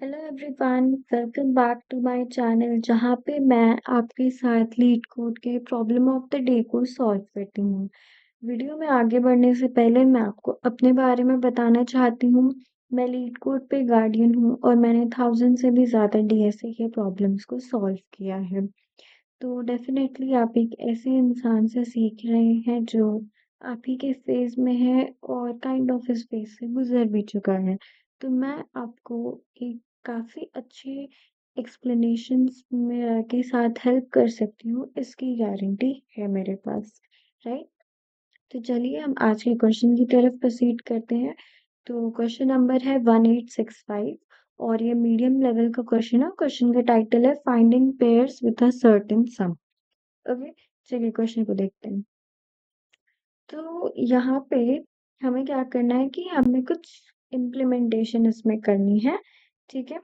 Hello everyone, welcome back to my channel जहाँ पे मैं आपके साथ लीड कोड के प्रॉब्लम ऑफ द डे को सॉल्व करती हूँ। वीडियो में आगे बढ़ने से पहले मैं आपको अपने बारे में बताना चाहती हूँ। मैं लीड कोड पे गार्डियन हूँ और मैंने 1000 से भी ज़्यादा डीएसए के प्रॉब्लम्स को सॉल्व किया है। तो डेफिनेटली आप एक ऐसे इंसान से सीख रहे हैं जो आप ही के फेज में है और काइंड ऑफ इस फेज से गुजर भी चुका है। तो मैं आपको एक काफ़ी अच्छे एक्सप्लेनेशंस में के साथ हेल्प कर सकती हूँ, इसकी गारंटी है मेरे पास, राइट? तो चलिए हम आज के क्वेश्चन की तरफ प्रोसीड करते हैं। तो क्वेश्चन नंबर है 1865 और ये मीडियम लेवल का क्वेश्चन है। क्वेश्चन का टाइटल है finding pairs with a certain some. Okay, चलिए क्वेश्चन को देखते हैं। तो यहाँ पे हमें क्या करना है कि हमें कुछ इम्प्लीमेंटेशन इसमें करनी है, ठीक है।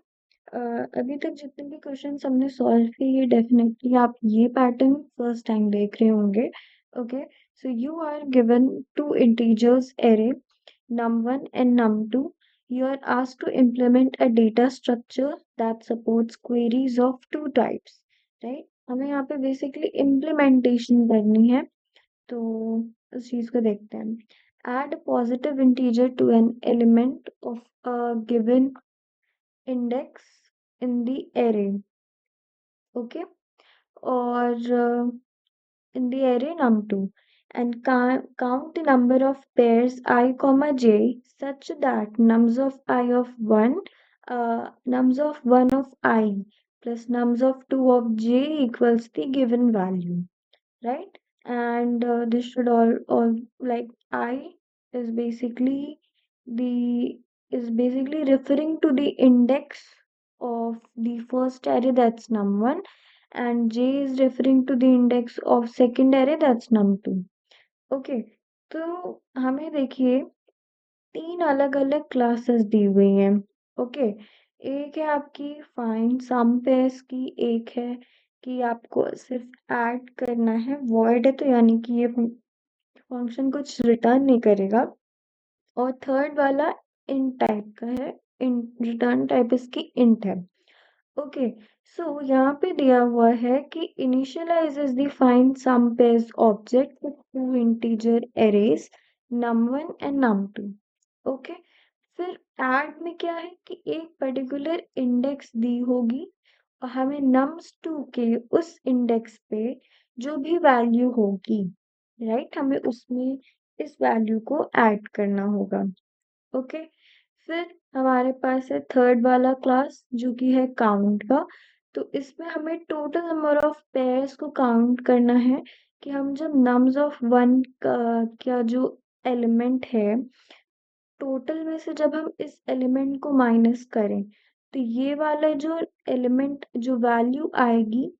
अभी तक जितने भी क्वेश्चन हमने सॉल्व किए डेफिनेटली आप ये पैटर्न फर्स्ट टाइम देख रहे होंगे। Okay, so you are given two integers array num1 and num2. You are asked to implement a data structure that supports queries of two types, right? हमें यहाँ पे basically implementation करनी है, तो उस चीज को देखते हैं। Add a positive integer to an element of a given index in the array, okay? और in the array num2 and count the number of pairs I comma j such that nums of 1 of I plus nums of 2 of j equals the given value, right? And this should all like I is basically the is basically referring to the index of the first array, that's num1, and j is referring to the index of second array, that's num2. Okay, तो हमें देखिए तीन अलग अलग classes दी हुई हैं। Okay, एक है आपकी फाइंड सम पेयर्स की, एक है कि आपको सिर्फ ऐड करना है, वॉइड है तो यानी कि ये फंक्शन कुछ रिटर्न नहीं करेगा। और थर्ड वाला इंट टाइप का है, रिटर्न टाइप इसकी इंट है। ओके, सो यहाँ पे दिया हुआ है कि initializes the find sum pairs object with two integer arrays num1 and num2। Okay, फिर ऐड में क्या है कि एक पर्टिकुलर इंडेक्स दी होगी और हमें nums2 के उस इंडेक्स पे जो भी वैल्यू होगी, राइट, हमें उसमें इस वैल्यू को ऐड करना होगा। ओके, फिर हमारे पास है थर्ड वाला क्लास जो कि है काउंट का। तो इसमें हमें टोटल नंबर ऑफ पेयर्स को काउंट करना है कि हम जब नम्स ऑफ वन का जो एलिमेंट है, टोटल में से जब हम इस एलिमेंट को माइनस करें तो ये वाला जो एलिमेंट जो वैल्यू आएगी,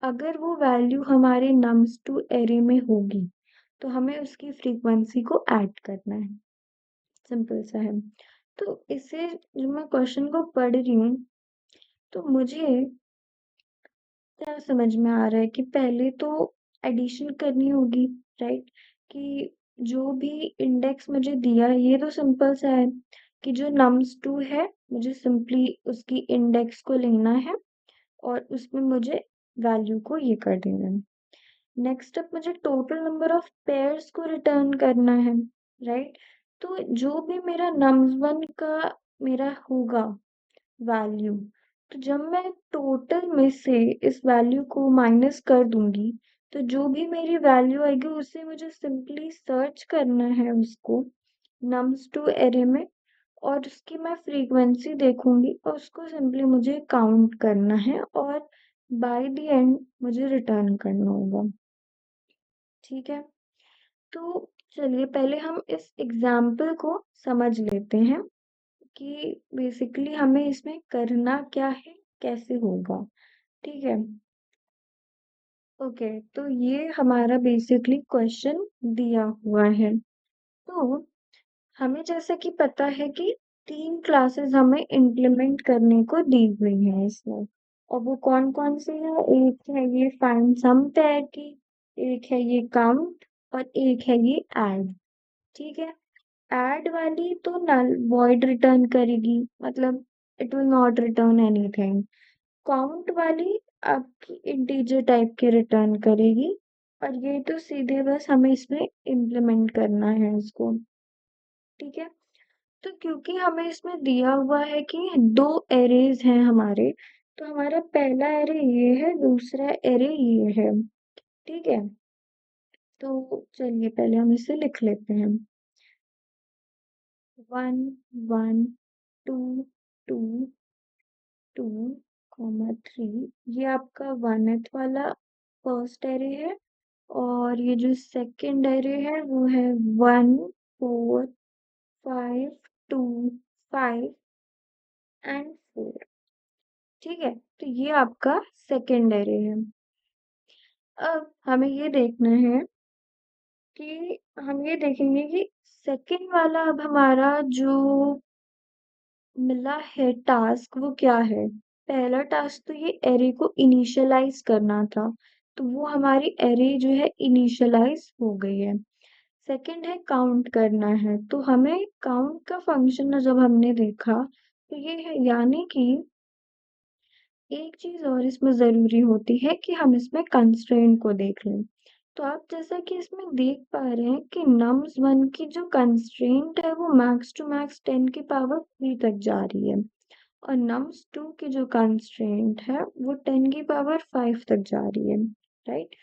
अगर वो वैल्यू हमारे नम्स टू एरे में होगी तो हमें उसकी फ्रीक्वेंसी को ऐड करना है। सिंपल सा है। तो इससे जब मैं क्वेश्चन को पढ़ रही हूँ तो मुझे क्या समझ में आ रहा है कि पहले तो एडिशन करनी होगी, राइट? कि जो भी इंडेक्स मुझे दिया है ये तो सिंपल सा है कि जो nums2 है मुझे सिंपली उसकी इंडेक्स को लेना है और उसमें मुझे वैल्यू को ये कर देना है। नेक्स्ट अप मुझे टोटल नंबर ऑफ पेयर्स को रिटर्न करना है, राइट? तो जो भी मेरा nums1 का मेरा होगा वैल्यू, तो जब मैं टोटल में से इस वैल्यू को माइनस कर दूंगी तो जो भी मेरी वैल्यू आएगी उससे मुझे सिंपली सर्च करना है उसको nums2 एरे में और उसकी मैं फ्रीक्वेंसी देखूंगी और उसको सिंपली मुझे काउंट करना है और बाय द एंड मुझे रिटर्न करना होगा, ठीक है। तो चलिए पहले हम इस एग्जाम्पल को समझ लेते हैं कि बेसिकली हमें इसमें करना क्या है, कैसे होगा, ठीक है। ओके, तो ये हमारा बेसिकली क्वेश्चन दिया हुआ है। तो हमें जैसा कि पता है कि तीन क्लासेस हमें इम्प्लीमेंट करने को दी हुई है इसमें, और वो कौन कौन सी है? एक है ये फाइंड सम पेयर की, एक है ये काउंट और एक है ये ऐड, ठीक है। ऐड वाली तो नल वॉइड रिटर्न करेगी, मतलब it will not return anything. Count वाली आपकी इंटीजर टाइप के रिटर्न करेगी, और ये तो सीधे बस हमें इसमें इम्प्लीमेंट करना है इसको। ठीक है, तो क्योंकि हमें इसमें दिया हुआ है कि दो एरेज हैं हमारे, तो हमारा पहला एरे ये है, दूसरा एरे ये है। ठीक है, तो चलिए पहले हम इसे लिख लेते हैं। 1 1 2 2 2 3, ये आपका 1th वाला फर्स्ट एरे है, और ये जो सेकंड एरे है वो है 1 4 5 2 5 एंड 4। ठीक है, तो ये आपका सेकंड एरे है। अब हमें ये देखना है कि हम ये देखेंगे कि सेकंड वाला अब हमारा जो मिला है टास्क वो क्या है। पहला टास्क तो ये एरे को इनिशियलाइज करना था, तो वो हमारी एरे जो है इनिशियलाइज हो गई है। सेकंड है काउंट करना है, तो हमें काउंट का फंक्शन जब हमने देखा तो ये है, यानी कि एक चीज और इसमें जरूरी होती है कि हम इसमें कंस्ट्रेंट को देख लें। तो आप जैसा कि इसमें देख पा रहे हैं कि नम्स 1 की जो कंस्ट्रेंट है वो मैक्स टू मैक्स 10 की पावर 3 तक जा रही है, और नम्स 2 की जो कंस्ट्रेंट है वो 10 की पावर 5 तक जा रही है। राइट,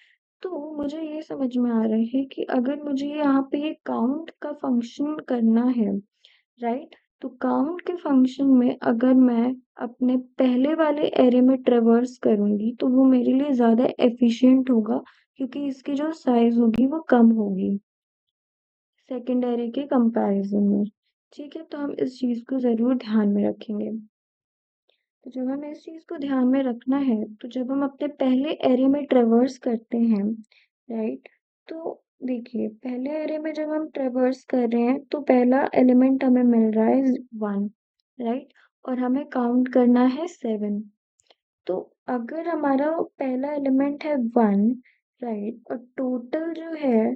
तो मुझे ये समझ में आ रहा है कि अगर मुझे यहाँ पे ये काउंट का फंक्शन करना है, राइट, तो काउंट के फंक्शन में अगर मैं अपने पहले वाले एरे में ट्रेवर्स करूंगी तो वो मेरे लिए ज्यादा एफिशिएंट होगा, क्योंकि इसकी जो साइज होगी वो कम होगी सेकेंड एरे के कंपैरिजन में। ठीक है, तो हम इस चीज को जरूर ध्यान में रखेंगे। तो जब हमें इस चीज को ध्यान में रखना है, तो जब हम अपने पहले एरे में ट्रेवर्स करते हैं, राइट, तो देखिए पहले एरे में जब हम ट्रेवर्स कर रहे हैं तो पहला एलिमेंट हमें मिल रहा है 1, राइट, और हमें काउंट करना है 7। तो अगर हमारा पहला एलिमेंट है 1, राइट, और टोटल जो है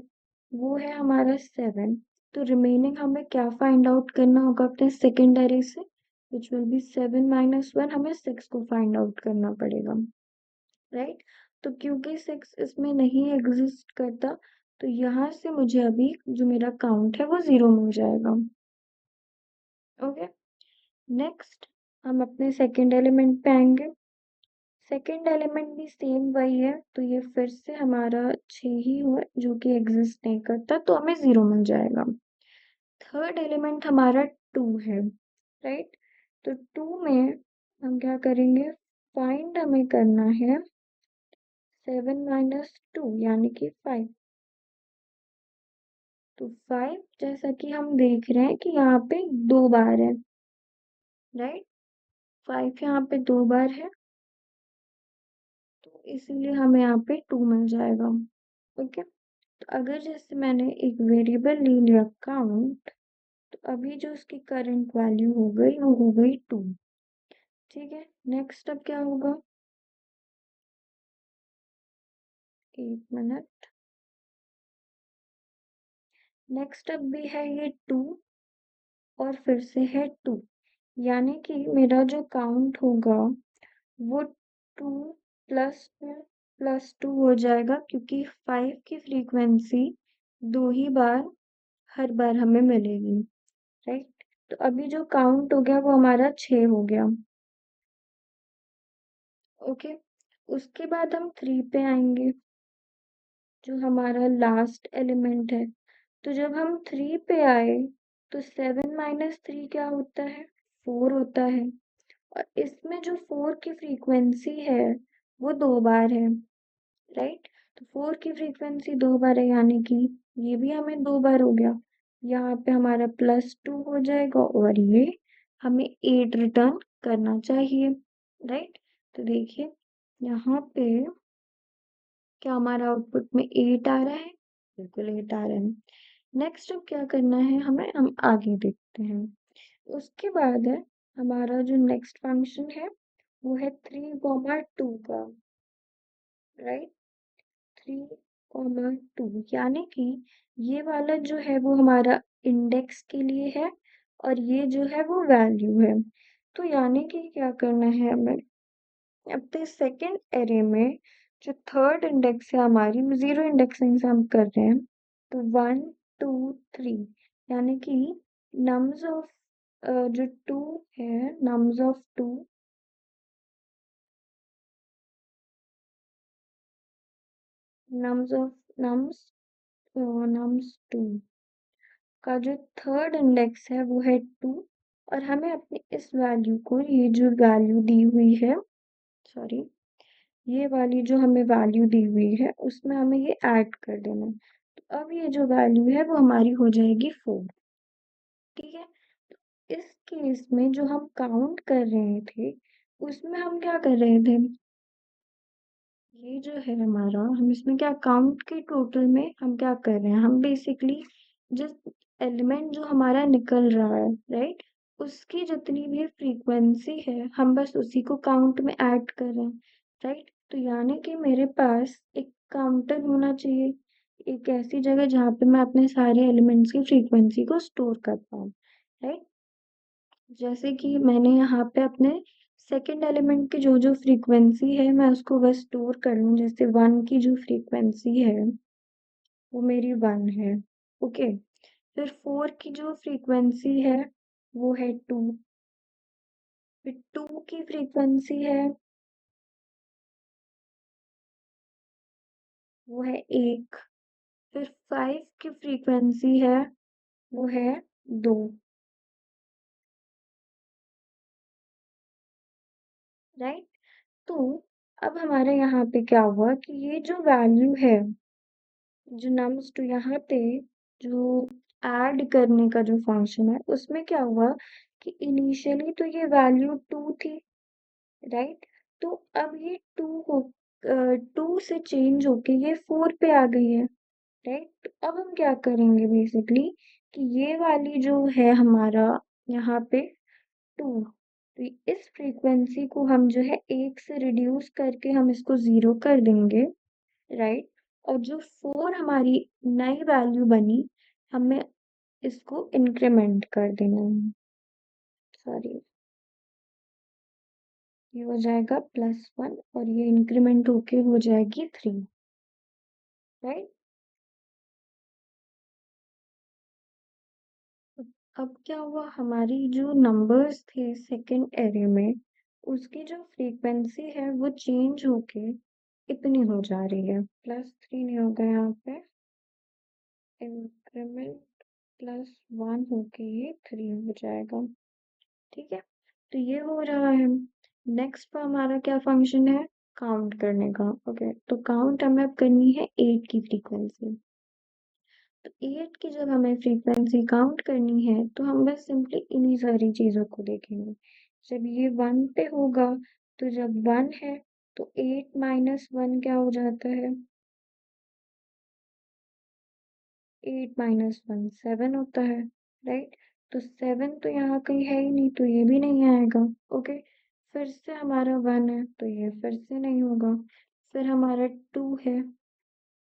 वो है हमारा 7, तो रिमेनिंग हमें क्या फाइंड आउट करना होगा अपने सेकेंड एरे से, विच विल बी 7 माइनस 1, हमें 6 को फाइंड आउट करना पड़ेगा। राइट, तो क्योंकि 6 इसमें नहीं एग्जिस्ट करता, तो यहाँ से मुझे अभी जो मेरा काउंट है वो 0 मिल जाएगा। ओके, नेक्स्ट हम अपने सेकेंड एलिमेंट पे आएंगे। सेकेंड एलिमेंट भी सेम वही है, तो ये फिर से हमारा 6 ही हुआ जो कि एग्जिस्ट नहीं करता, तो हमें 0 मिल जाएगा। थर्ड एलिमेंट हमारा 2 है, राइट, तो 2 में हम क्या करेंगे, फाइंड हमें करना है 7 माइनस 2 यानी कि 5। तो 5 जैसा कि हम देख रहे हैं कि यहाँ पे 2 बार है, राइट, 5 यहाँ पे 2 बार है, तो इसीलिए हमें यहाँ पे 2 मिल जाएगा। ओके, तो अगर जैसे मैंने एक वेरिएबल ले लिया काउंट, तो अभी जो उसकी करंट वैल्यू हो गई वो हो गई 2। ठीक है, नेक्स्ट अब क्या होगा, एक मिनट, नेक्स्ट अब भी है ये 2 और फिर से है 2, यानी कि मेरा जो काउंट होगा वो 2 प्लस 2 हो जाएगा, क्योंकि 5 की फ्रीक्वेंसी 2 ही बार हर बार हमें मिलेगी। राइट, तो अभी जो काउंट हो गया वो हमारा 6 हो गया। ओके, उसके बाद हम 3 पे आएंगे, जो हमारा लास्ट एलिमेंट है। तो जब हम 3 पे आए तो 7 माइनस 3 क्या होता है, 4 होता है, और इसमें जो 4 की फ्रीक्वेंसी है वो 2 बार है, राइट, तो 4 की फ्रीक्वेंसी 2 बार है, यानी कि ये भी हमें 2 बार हो गया। यहाँ पे हमारा +2 हो जाएगा, और ये हमें 8 रिटर्न करना चाहिए। राइट, तो देखिए यहाँ पे क्या हमारा आउटपुट में 8 आ रहा है, बिल्कुल 8 आ रहा है। नेक्स्ट अब क्या करना है हमें, हम आगे देखते हैं। उसके बाद है हमारा जो नेक्स्ट फंक्शन है वो है 3, 2 का, राइट, 3, 2, यानी कि ये वाला जो है वो हमारा इंडेक्स के लिए है, और ये जो है वो वैल्यू है। तो यानी कि क्या करना है हमें, अपने सेकंड एरे में जो थर्ड इंडेक्स है हमारी, जीरो इंडेक्सिंग से हम कर रहे हैं, तो 1 2 3, यानी कि नम्स ऑफ जो 2 है, nums of 2, nums of nums 2 का जो थर्ड इंडेक्स है वो है 2, और हमें अपनी इस वैल्यू को, ये जो वैल्यू दी हुई है, सॉरी, ये वाली जो हमें वैल्यू दी हुई है उसमें हमें ये ऐड कर देना है। तो अब ये जो वैल्यू है वो हमारी हो जाएगी 4। ठीक है, तो इस केस में जो हम काउंट कर रहे थे उसमें हम क्या कर रहे थे, ये जो है हमारा, हम इसमें क्या काउंट के टोटल में हम क्या कर रहे हैं, हम बेसिकली जिस एलिमेंट जो हमारा निकल रहा है, राइट, उसकी जितनी भी फ्रीक्वेंसी है हम बस उसी को काउंट में ऐड कर रहे हैं, राइट। तो यानी कि मेरे पास एक काउंटर होना चाहिए, एक ऐसी जगह जहाँ पे मैं अपने सारे एलिमेंट्स की फ्रीक्वेंसी को स्टोर कर पाऊँ, राइट। जैसे कि मैंने यहाँ पे अपने सेकंड एलिमेंट की जो जो फ्रीक्वेंसी है मैं उसको बस स्टोर कर लूँ, जैसे 1 की जो फ्रीक्वेंसी है वो मेरी 1 है, ओके। फिर 4 की जो फ्रीक्वेंसी है वो है 2, फिर 2 की फ्रीक्वेंसी है वो है 1, फिर 5 की फ्रीक्वेंसी है वो है 2, राइट। तो अब हमारे यहाँ पे क्या हुआ कि ये जो वैल्यू है, जो नम्स टू यहाँ पे जो ऐड करने का जो फंक्शन है उसमें क्या हुआ कि इनिशियली तो ये वैल्यू 2 थी, राइट। तो अब ये 2 से चेंज होके ये 4 पे आ गई है, राइट। तो अब हम क्या करेंगे बेसिकली कि ये वाली जो है हमारा यहाँ पे 2, तो इस फ्रीक्वेंसी को हम जो है 1 से रिड्यूस करके हम इसको 0 कर देंगे, राइट। और जो 4 हमारी नई वैल्यू बनी, हमें इसको इंक्रीमेंट कर देना है, सॉरी, ये हो जाएगा +1 और ये इंक्रीमेंट होके हो जाएगी 3, राइट। अब क्या हुआ, हमारी जो नंबर्स थे सेकंड एरे में उसकी जो फ्रीक्वेंसी है वो चेंज होके इतनी हो जा रही है, +3 नहीं होगा यहाँ पे, इंक्रीमेंट +1 होके ये 3 हो जाएगा, ठीक है। तो ये हो रहा है। नेक्स्ट पर हमारा क्या फंक्शन है, काउंट करने का, ओके। तो काउंट हमें अब करनी है 8 की फ्रीक्वेंसी। तो 8 की जब हमें फ्रीक्वेंसी काउंट करनी है तो हम बस सिंपली इन्हीं सारी चीज़ों को देखेंगे। जब ये 1 पे होगा तो जब 1 है तो 8 माइनस 1 क्या हो जाता है, 8 माइनस 1 7 होता है, राइट। तो 7 तो यहाँ कहीं है ही नहीं तो ये भी नहीं आएगा, ओके। फिर से हमारा 1 है तो ये फिर से नहीं होगा, फिर हमारा 2 है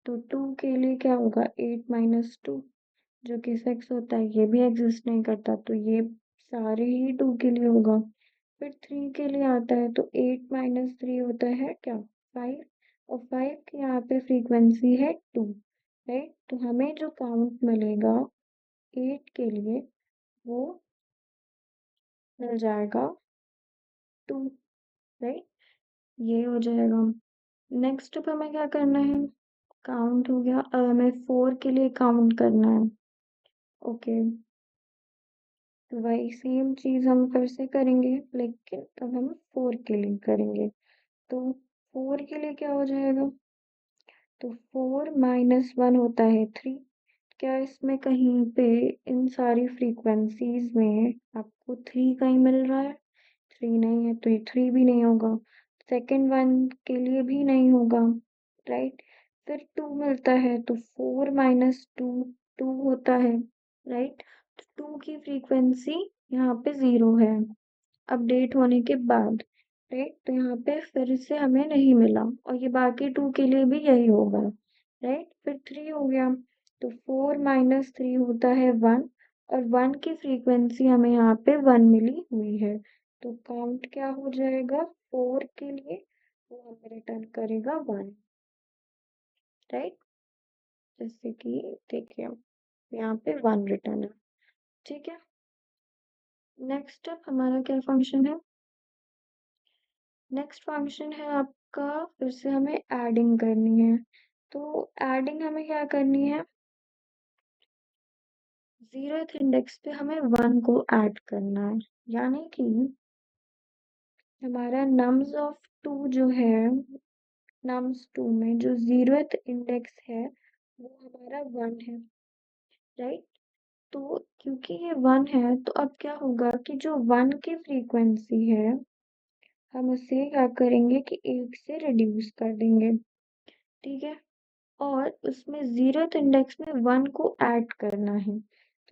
तो 2 के लिए क्या होगा, 8 माइनस 2 जो कि 6 होता है, ये भी एग्जिस्ट नहीं करता तो ये सारे ही 2 के लिए होगा। फिर 3 के लिए आता है तो 8 माइनस 3 होता है क्या, 5, और 5 की यहाँ पे फ्रीक्वेंसी है 2, राइट। तो हमें जो काउंट मिलेगा 8 के लिए वो मिल जाएगा 2, राइट। ये हो जाएगा। नेक्स्ट अब हमें क्या करना है, काउंट हो गया, अब हमें 4 के लिए काउंट करना है, ओके। तो वही सेम चीज़ हम फिर से करेंगे लेकिन अब हम 4 के लिए करेंगे। तो 4 के लिए क्या हो जाएगा, तो 4 माइनस 1 होता है 3। क्या इसमें कहीं पे इन सारी फ्रीक्वेंसीज में आपको 3 कहीं मिल रहा है, 3 नहीं है तो ये 3 भी नहीं होगा, सेकंड वन के लिए भी नहीं होगा, राइट। फिर 2 मिलता है तो 4 माइनस 2 2 होता है, राइट। तो 2 की फ्रीक्वेंसी यहाँ पे 0 है अपडेट होने के बाद, राइट। तो यहाँ पे फिर से हमें नहीं मिला और ये बाकी 2 के लिए भी यही होगा, राइट। फिर 3 हो गया तो 4 माइनस 3 होता है 1, और 1 की फ्रीक्वेंसी हमें यहाँ पे 1 मिली हुई है। तो काउंट क्या हो जाएगा 4 के लिए, वो हमें रिटर्न करेगा 1, राइट। जैसे कि देखिए यहाँ पे 1 रिटर्न है, ठीक है। नेक्स्ट स्टेप हमारा क्या फंक्शन है, नेक्स्ट फंक्शन है आपका, फिर से हमें एडिंग करनी है। तो एडिंग हमें क्या करनी है, 0th इंडेक्स पे हमें 1 को ऐड करना है, यानी कि हमारा नम्स ऑफ 2 जो है, नम्स 2 में जो 0th इंडेक्स है वो हमारा 1 है, राइट। तो क्योंकि ये 1 है तो अब क्या होगा कि जो 1 की फ्रीक्वेंसी है हम उसे क्या करेंगे कि 1 से रिड्यूस कर देंगे, ठीक है। और उसमें 0th इंडेक्स में 1 को ऐड करना है।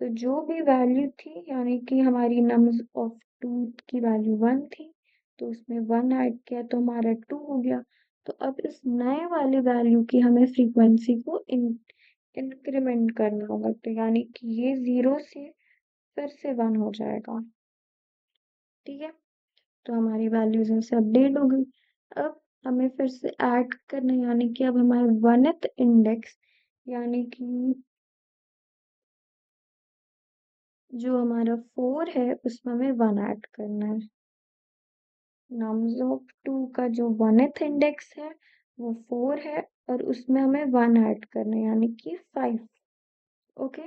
तो जो भी वैल्यू थी, यानी कि हमारी नम्स ऑफ 2 की वैल्यू 1 थी, तो उसमें 1 ऐड किया तो हमारा 2 हो गया। तो अब इस नए वाली वैल्यू की हमें फ्रीक्वेंसी को इंक्रीमेंट करना होगा, तो यानी कि ये 0 से फिर से 1 हो जाएगा, ठीक है। तो हमारी वैल्यूज ऐसे अपडेट हो गई। अब हमें फिर से ऐड करना है, यानी कि अब हमारे 1th इंडेक्स, यानी कि जो हमारा 4 है उसमें हमें 1 ऐड करना है। नम्स ऑफ 2 का जो 1th इंडेक्स है वो 4 है और उसमें हमें 1 ऐड करना है, यानी कि 5, ओके।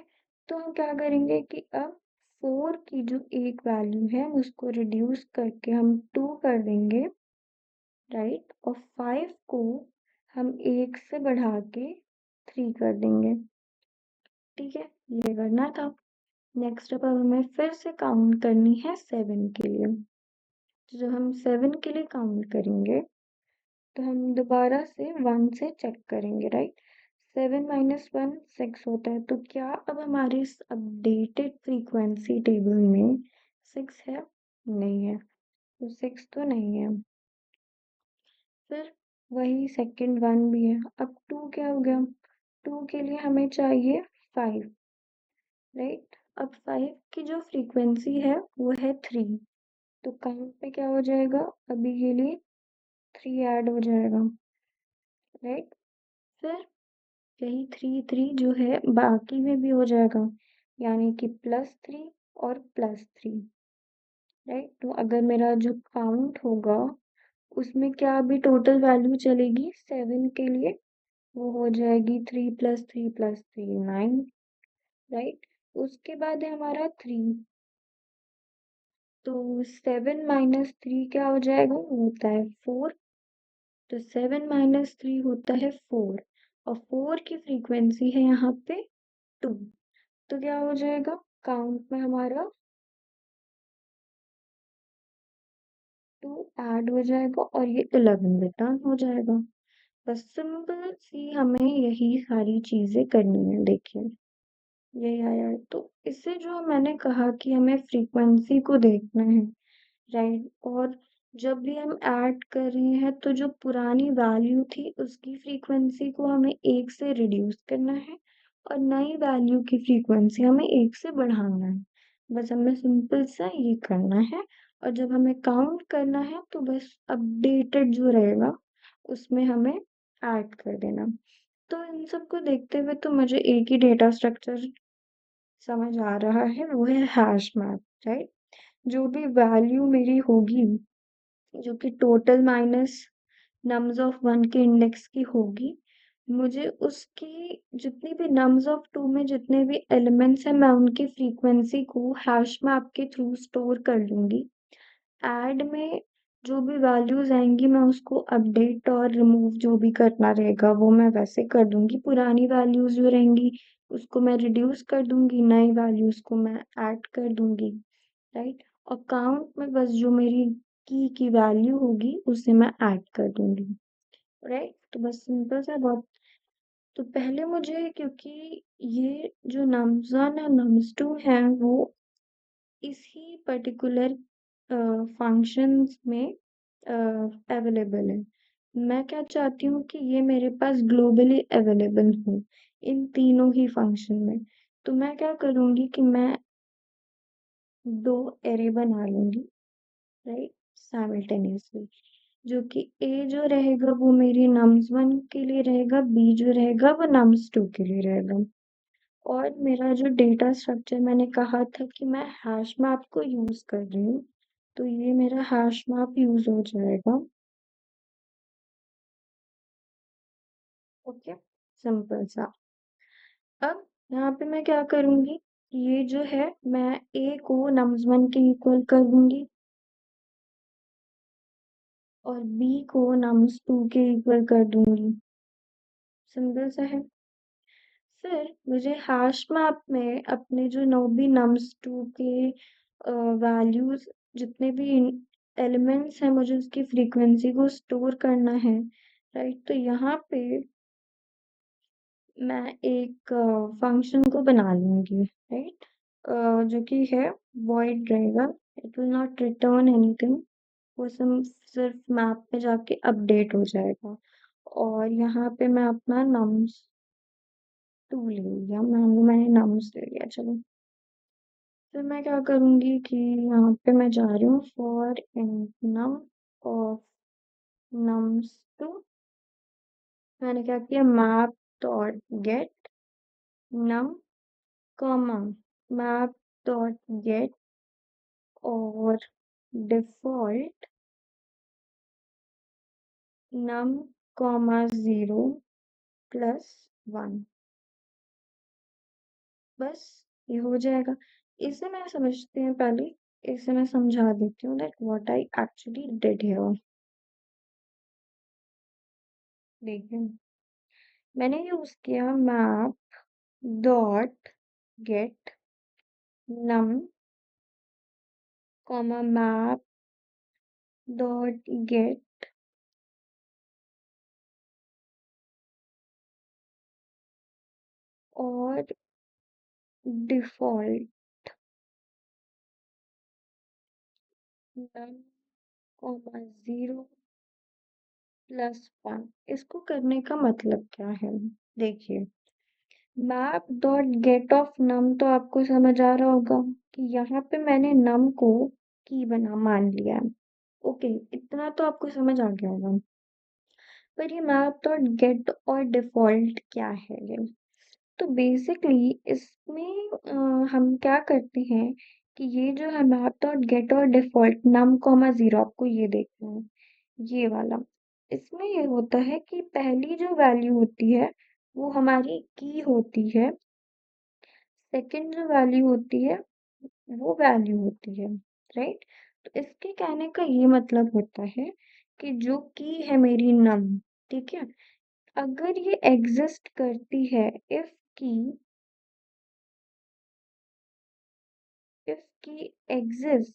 तो हम क्या करेंगे कि अब 4 की जो एक वैल्यू है उसको रिड्यूस करके हम 2 कर देंगे, राइट। और 5 को हम 1 से बढ़ा के 3 कर देंगे, ठीक है। ये करना था। नेक्स्ट अब हमें फिर से काउंट करनी है 7 के लिए। तो जब हम 7 के लिए काउंट करेंगे तो हम दोबारा से 1 से चेक करेंगे, राइट। 7 माइनस 1 6 होता है, तो क्या अब हमारे इस अपडेटेड फ्रीक्वेंसी टेबल में 6 है? नहीं है, तो 6 तो नहीं है। फिर वही सेकंड 1 भी है। अब 2 क्या हो गया, 2 के लिए हमें चाहिए 5, राइट। अब 5 की जो फ्रीक्वेंसी है वो है 3, तो काउंट पे क्या हो जाएगा, अभी के लिए 3 ऐड हो जाएगा, राइट। फिर यही 3 3 जो है बाकी में भी हो जाएगा, यानी कि +3 और +3, राइट। तो अगर मेरा जो काउंट होगा उसमें क्या अभी टोटल वैल्यू चलेगी 7 के लिए, वो हो जाएगी 3 + 3 + 3 9, राइट। उसके बाद है हमारा 3, तो 7 माइनस 3 क्या हो जाएगा, वो होता है 4, तो 7 माइनस 3 होता है 4, और 4 की फ्रीक्वेंसी है यहाँ पे 2, तो क्या हो जाएगा काउंट में हमारा 2 ऐड हो जाएगा और ये 11 रिटर्न हो जाएगा। बस सिंपल सी हमें यही सारी चीजें करनी है, देखिए यही आया है। तो इससे जो मैंने कहा कि हमें फ्रीक्वेंसी को देखना है, राइट। और जब भी हम ऐड कर रहे हैं तो जो पुरानी वैल्यू थी उसकी फ्रीक्वेंसी को हमें 1 से रिड्यूस करना है और नई वैल्यू की फ्रीक्वेंसी हमें 1 से बढ़ाना है। बस हमें सिंपल सा ये करना है। और जब हमें काउंट करना है तो बस अपडेटेड जो रहेगा उसमें हमें ऐड कर देना। तो इन सबको देखते हुए तो मुझे एक ही डेटा स्ट्रक्चर समझ आ रहा है, वो है हैश मैप, राइट। जो भी वैल्यू मेरी होगी, जो कि टोटल माइनस नम्स ऑफ 1 के इंडेक्स की होगी, मुझे उसकी जितनी भी नम्स ऑफ 2 में जितने भी एलिमेंट्स हैं मैं उनकी फ्रीक्वेंसी को हैश मैप के थ्रू स्टोर कर लूंगी। ऐड में जो भी वैल्यूज आएंगी मैं उसको अपडेट और रिमूव जो भी करना रहेगा वो मैं वैसे कर दूंगी। पुरानी वैल्यूज जो रहेंगी उसको मैं रिड्यूस कर दूंगी, नई वैल्यूज को मैं ऐड कर दूंगी, राइट। और काउंट में बस जो मेरी की वैल्यू होगी उसे मैं ऐड कर दूंगी, राइट। तो बस सिंपल सा बहुत। तो पहले मुझे, क्योंकि ये जो नम्स 1 और नम्स 2 है वो इसी पर्टिकुलर फंक्शंस में अवेलेबल है, मैं क्या चाहती हूँ कि ये मेरे पास ग्लोबली अवेलेबल हो इन तीनों ही फंक्शन में। तो मैं क्या करूँगी कि मैं 2 एरे बना लूँगी, राइट, साइमल्टेनियसली। जो कि ए जो रहेगा वो मेरी nums1 के लिए रहेगा, बी जो रहेगा वो nums2 के लिए रहेगा। और मेरा जो डेटा स्ट्रक्चर मैंने कहा था कि मैं हैश मैप को यूज कर रही हूँ, तो ये मेरा हैश मैप यूज हो जाएगा। ओके, सिंपल सा। अब यहाँ पे मैं क्या करूंगी, ये जो है मैं ए को nums1 के इक्वल कर दूंगी और बी को nums2 के इक्वल कर दूंगी। सिंपल सा है। फिर मुझे हैश मैप में अपने जो नो भी nums2 के वैल्यूज, जितने भी एलिमेंट्स हैं, मुझे उसकी फ्रीक्वेंसी को स्टोर करना है। राइट, तो यहाँ पे मैं एक फंक्शन को बना लूंगी। राइट, जो कि है void रहेगा। It will not return anything, वो सिर्फ मैप में जाके अपडेट हो जाएगा। और यहाँ पे मैं अपना nums2 ले लिया, मैंने nums ले लिया। चलो, फिर मैं क्या करूंगी कि यहाँ पे मैं जा रही हूँ for in num of nums2। मैंने क्या किया, map dot gate num comma map dot gate और डिफॉल्ट num कॉमा 0 प्लस 1। बस ये हो जाएगा। इसे मैं समझते हैं पहले, इसे मैं समझा देती हूँ that what I actually did here. देखिए, मैंने यूज किया map dot gate num comma map dot gate और डिफॉल्ट num कॉमा 0 प्लस 1। इसको करने का मतलब क्या है, देखिए, मैप डॉट गेट ऑफ नम तो आपको समझ आ रहा होगा कि यहाँ पे मैंने नम को की बना मान लिया है। ओके, इतना तो आपको समझ आ गया होगा। पर ये मैप डॉट गेट और डिफॉल्ट क्या है ये, तो बेसिकली इसमें हम क्या करते हैं कि ये जो है मैप डॉट गेट और डिफॉल्ट नम कॉमा 0, आपको ये देखना है, ये वाला। इसमें ये होता है कि पहली जो वैल्यू होती है वो हमारी की होती है, सेकंड जो वैल्यू होती है वो वैल्यू होती है। राइट, तो इसके कहने का ये मतलब होता है कि जो की है मेरी नम, ठीक है, अगर ये एग्जिस्ट करती है, इफ की exists,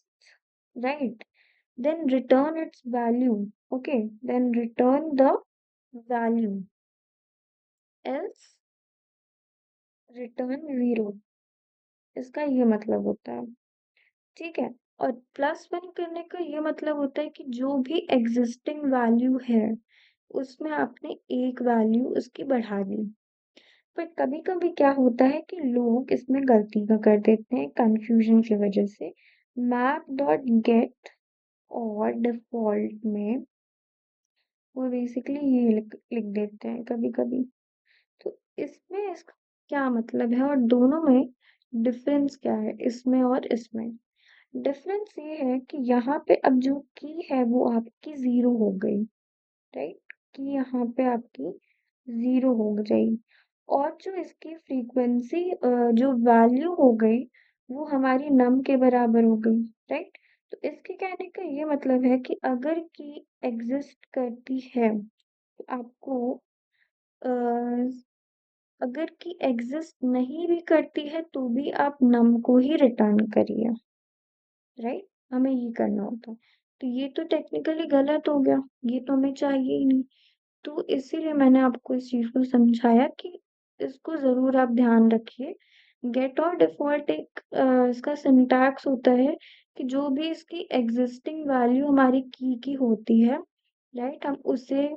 right, then return its value. Okay, then return the value, else return 0। इसका ये मतलब होता है, ठीक है। और +1 करने का ये मतलब होता है कि जो भी एग्जिस्टिंग वैल्यू है उसमें आपने एक वैल्यू उसकी बढ़ा दी। पर कभी कभी क्या होता है कि लोग इसमें गलती का कर देते हैं कंफ्यूजन की वजह से। मैप डॉट गेट और डिफॉल्ट में वो बेसिकली ये लिख देते हैं कभी कभी। तो इसमें इसका क्या मतलब है और दोनों में डिफरेंस क्या है, इसमें और इसमें? डिफरेंस ये है कि यहाँ पे अब जो की है वो आपकी 0 हो गई। राइट, कि यहाँ पे आपकी 0 हो जाएगी और जो इसकी फ्रीक्वेंसी जो वैल्यू हो गई वो हमारी नम के बराबर हो गई। राइट, तो इसके कहने का ये मतलब है कि अगर की एग्जिस्ट करती है तो आपको अ, अगर कि एग्जिस्ट नहीं भी करती है तो भी आप नम को ही रिटर्न करिए। राइट, हमें ये करना होता है। तो ये तो टेक्निकली गलत हो गया, ये तो हमें चाहिए ही नहीं। तो इसीलिए मैंने आपको इस चीज को समझाया कि इसको जरूर आप ध्यान रखिए। गेट और डिफॉल्ट एक इसका सिंटैक्स होता है कि जो भी इसकी एग्जिस्टिंग वैल्यू हमारी की होती है, राइट, हम उसे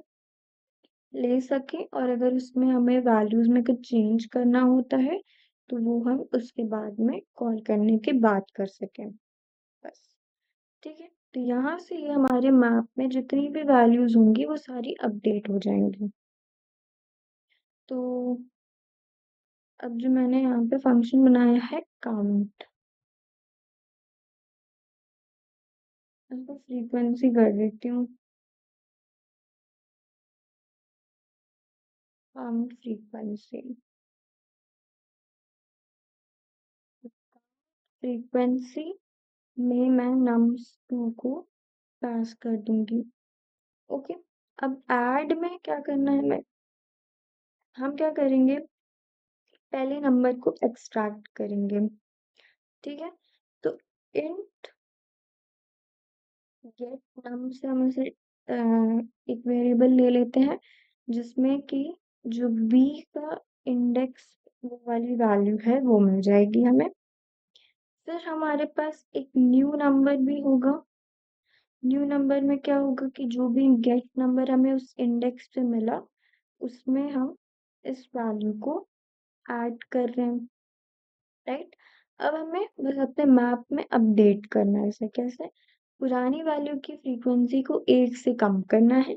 ले सकें और अगर उसमें हमें वैल्यूज में कुछ चेंज करना होता है तो वो हम उसके बाद में कॉल करने के बाद कर सकें। बस, ठीक है। तो यहाँ से ये हमारे मैप में जितनी भी वैल्यूज होंगी वो सारी अपडेट हो जाएंगी। तो अब जो मैंने यहाँ पे फंक्शन बनाया है काउंट, इसको फ्रीक्वेंसी कर देती हूँ, काउंट फ्रीक्वेंसी। फ्रीक्वेंसी में मैं nums2 को पास कर दूंगी। ओके, अब ऐड में क्या करना है, मैं हम क्या करेंगे, पहले नंबर को एक्सट्रैक्ट करेंगे। ठीक है, तो इंट गेट नम से हम इसे एक वेरिएबल ले लेते हैं जिसमें कि जो बी का इंडेक्स वो वाली वैल्यू है वो मिल जाएगी हमें। फिर हमारे पास एक न्यू नंबर भी होगा। न्यू नंबर में क्या होगा कि जो भी गेट नंबर हमें उस इंडेक्स पे मिला उसमें हम इस वैल्यू को ऐड कर रहे हैं, राइट। अब हमें बस अपने मैप में अपडेट करना है, इसे कैसे, पुरानी वैल्यू की फ्रीक्वेंसी को 1 से कम करना है।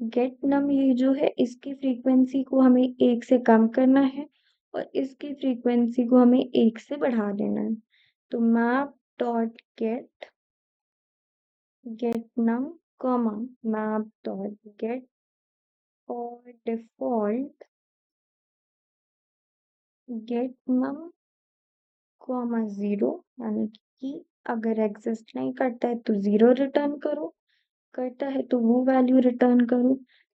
गेट नम ये जो है इसकी फ्रीक्वेंसी को हमें 1 से कम करना है और इसकी फ्रीक्वेंसी को हमें 1 से बढ़ा देना है। तो मैप डॉट गेट नम कॉमा मैप डॉट गेट और डिफॉल्ट गेट नम कॉमा 0, यानी कि अगर एग्जिस्ट नहीं करता है तो 0 रिटर्न करो, करता है तो वो वैल्यू रिटर्न करो।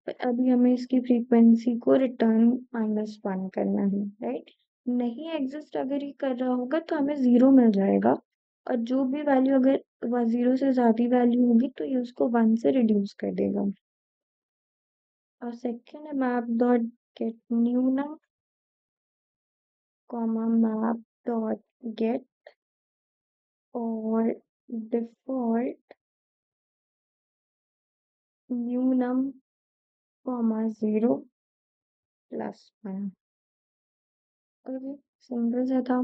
पर अभी हमें इसकी फ्रीक्वेंसी को रिटर्न -1 करना है, राइट। नहीं एग्जिस्ट अगर ये कर रहा होगा तो हमें 0 मिल जाएगा, और जो भी वैल्यू अगर 0 से ज्यादा वैल्यू होगी तो ये उसको 1 से रिड्यूस कर देगा। और सेकेंड है मैप डॉट गेट न्यू नम कॉमा मैप डॉट गेट और डिफॉल्ट न्यू नम कॉमा 0 +1। ओके, सिंपल सा था।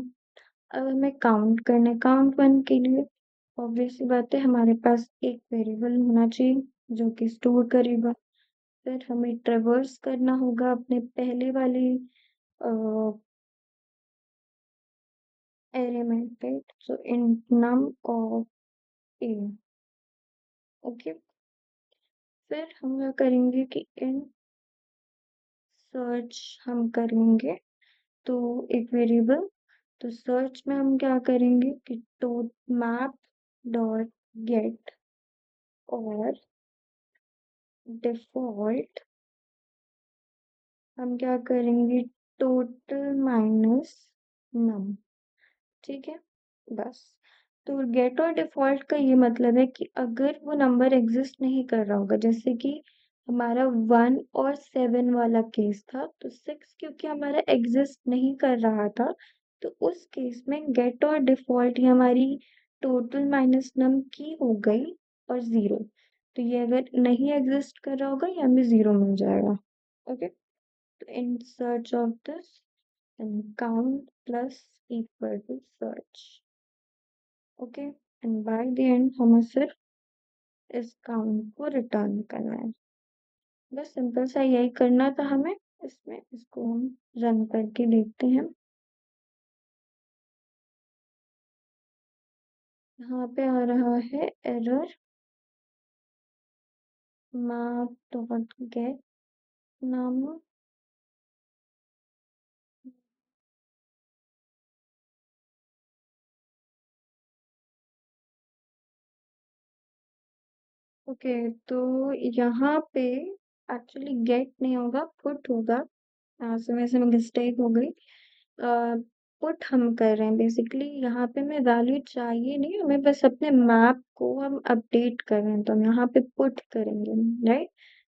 अब हमें काउंट करना है, काउंट 1 के लिए ऑब्वियस सी बात है हमारे पास एक वेरिएबल होना चाहिए जो कि स्टोर करेगा। फिर हमें ट्रेवर्स करना होगा अपने पहले वाले एरे में, right. So in num of a. Okay, फिर हम क्या करेंगे कि इन सर्च हम करेंगे, तो एक वेरिएबल, तो सर्च में हम क्या करेंगे कि तो मैप डॉट गेट और डिफॉल्ट हम क्या करेंगे, टोटल माइनस नम। ठीक है, बस। तो गेट और डिफॉल्ट का ये मतलब है कि अगर वो नंबर एग्जिस्ट नहीं कर रहा होगा, जैसे कि हमारा 1 और 7 वाला केस था, तो 6 क्योंकि हमारा एग्जिस्ट नहीं कर रहा था, तो उस केस में गेट और डिफॉल्ट ये हमारी टोटल माइनस नम की हो गई और 0। तो ये अगर नहीं एग्जिस्ट कर रहा होगा ये हमें 0 मिल जाएगा। ओके, तो in search of this and count plus equal to search। Okay, and by the end हमें सिर्फ इस काउंट को रिटर्न करना है। बस सिंपल सा यही करना था हमें इसमें। इसको हम रन करके देखते हैं। यहाँ पे आ रहा है एरर मैप डॉट गेट नाम। ओके, तो यहाँ पे एक्चुअली गेट नहीं होगा, पुट होगा। यहाँ से वैसे में मिस्टेक हो गई। पुट हम कर रहे हैं बेसिकली, यहाँ पे हमें वैल्यू चाहिए नहीं, हमें बस अपने मैप को हम अपडेट कर रहे हैं, तो हम यहाँ पे पुट करेंगे, राइट।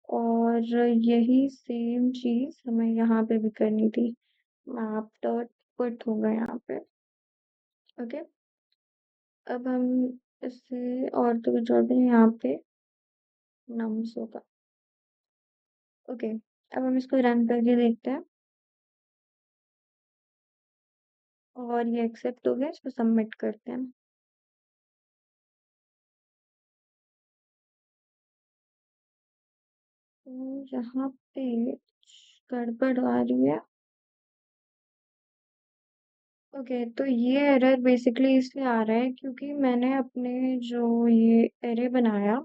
और यही सेम चीज हमें यहाँ पे भी करनी थी, मैप डॉट पुट होगा यहाँ पे। ओके, अब हम इससे और तो कुछ और भी नहीं, यहाँ पे नम्स होगा। ओके, अब हम इसको रन करके देखते हैं और ये एक्सेप्ट हो गया, इसको सबमिट करते हैं। तो यहाँ पे गड़बड़ आ रही है। ओके, तो ये एरर बेसिकली इसलिए आ रहा है क्योंकि मैंने अपने जो ये एरे बनाया,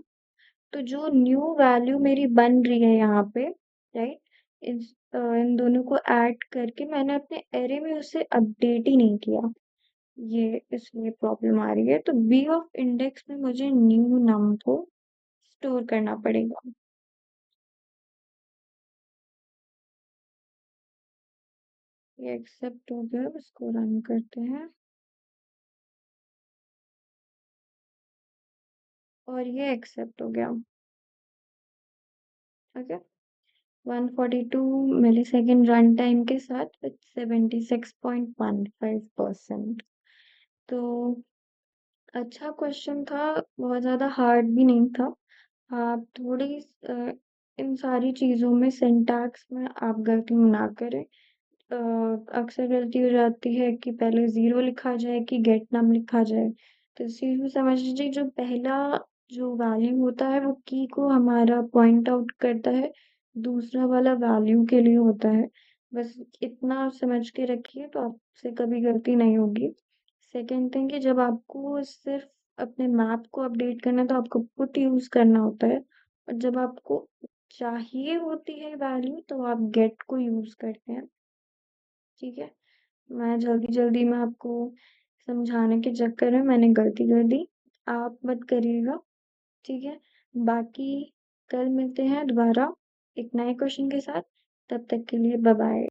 तो जो न्यू वैल्यू मेरी बन रही है यहाँ पे, राइट, इन दोनों को ऐड करके मैंने अपने एरे में उसे अपडेट ही नहीं किया। ये इसलिए प्रॉब्लम आ रही है। तो बी ऑफ इंडेक्स में मुझे न्यू नम को स्टोर करना पड़ेगा। ये एक्सेप्ट हो गया, इसको रन करते हैं और ये एक्सेप्ट हो गया। ओके, 142 मिलीसेकेंड रन टाइम के साथ विथ 76.15%। तो अच्छा क्वेश्चन था, बहुत ज़्यादा हार्ड भी नहीं था। आप थोड़ी इन सारी चीज़ों में सिंटैक्स में आप गलती ना करें। अक्सर गलती हो जाती है कि पहले ज़ीरो लिखा जाए कि गेट नम लिखा जाए। तो इस चीज़ में समझ लीजिए जो पहला जो वैल्यू होता है वो की को हमारा पॉइंट आउट करता है, दूसरा वाला वैल्यू के लिए होता है। बस इतना समझ के रखिए तो आपसे कभी गलती नहीं होगी। सेकंड थिंग कि जब आपको सिर्फ अपने मैप को अपडेट करना है तो आपको पुट यूज़ करना होता है, और जब आपको चाहिए होती है वैल्यू तो आप गेट को यूज़ करते हैं। ठीक है, मैं जल्दी-जल्दी में आपको समझाने के चक्कर में मैंने गलती कर दी, आप मत करिएगा, ठीक है? बाकी कल मिलते हैं दोबारा एक नए क्वेश्चन के साथ, तब तक के लिए बाय बाय।